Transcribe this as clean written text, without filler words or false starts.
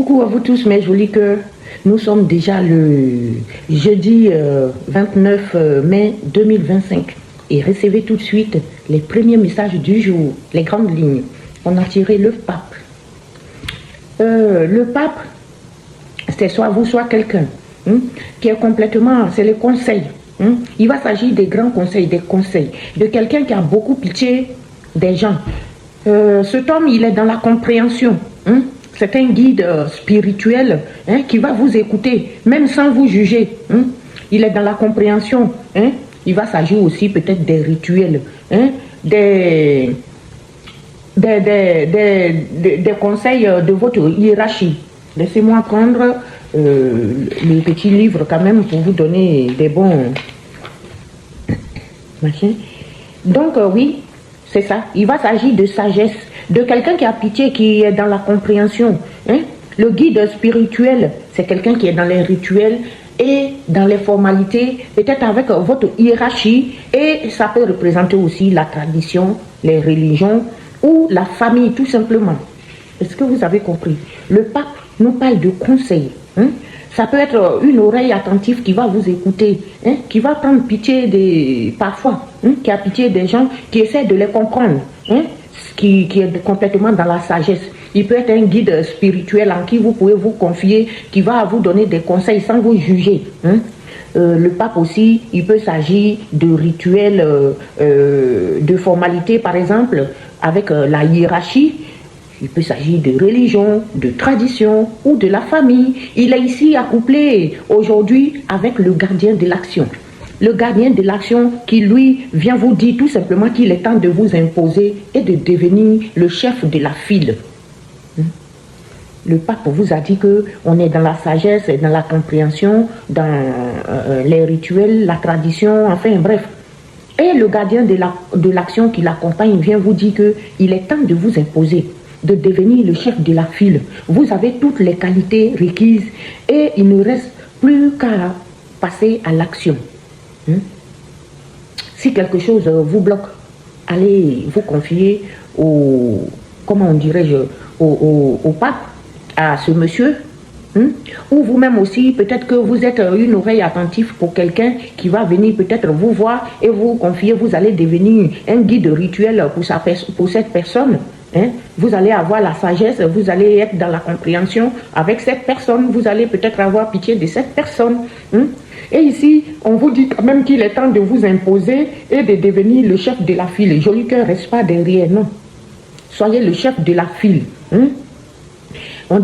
Coucou à vous tous mes jolis cœurs. Nous sommes déjà le jeudi 29 mai 2025 et recevez tout de suite les premiers messages du jour, les grandes lignes. On a tiré le pape. Le pape, c'est soit vous, soit quelqu'un qui est complètement, c'est les conseils. Il va s'agir des grands conseils, des conseils, de quelqu'un qui a beaucoup pitié des gens. Cet homme, il est dans la compréhension. C'est un guide spirituel qui va vous écouter, même sans vous juger. Il est dans la compréhension. Il va s'agir aussi peut-être des rituels, des conseils de votre hiérarchie. Laissez-moi prendre le petit livre quand même pour vous donner des bons machins. Donc oui, c'est ça. Il va s'agir de sagesse, de quelqu'un qui a pitié, qui est dans la compréhension. Le guide spirituel, c'est quelqu'un qui est dans les rituels et dans les formalités, peut-être avec votre hiérarchie, et ça peut représenter aussi la tradition, les religions ou la famille tout simplement. Est-ce que vous avez compris? Le pape nous parle de conseils. Ça peut être une oreille attentive qui va vous écouter, qui va prendre pitié parfois, qui a pitié des gens, qui essaie de les comprendre, qui est complètement dans la sagesse. Il peut être un guide spirituel en qui vous pouvez vous confier, qui va vous donner des conseils sans vous juger. Le pape aussi, il peut s'agir de rituels, de formalités par exemple, avec la hiérarchie. Il peut s'agir de religion, de tradition ou de la famille. Il est ici accouplé aujourd'hui avec le gardien de l'action. Le gardien de l'action qui, lui, vient vous dire tout simplement qu'il est temps de vous imposer et de devenir le chef de la file. Le pape vous a dit qu'on est dans la sagesse, dans la compréhension, dans les rituels, la tradition, enfin bref. Et le gardien de l'action qui l'accompagne vient vous dire qu'il est temps de vous imposer, de devenir le chef de la file. Vous avez toutes les qualités requises et il ne reste plus qu'à passer à l'action. Si quelque chose vous bloque, allez vous confier au, comment on dirait-je, au pape, à ce monsieur, ou vous-même aussi, peut-être que vous êtes une oreille attentive pour quelqu'un qui va venir peut-être vous voir et vous confier, vous allez devenir un guide rituel pour cette personne. Vous allez avoir la sagesse, vous allez être dans la compréhension avec cette personne, vous allez peut-être avoir pitié de cette personne. Et ici, on vous dit quand même qu'il est temps de vous imposer et de devenir le chef de la file. Joli cœur, reste pas derrière, non. Soyez le chef de la file.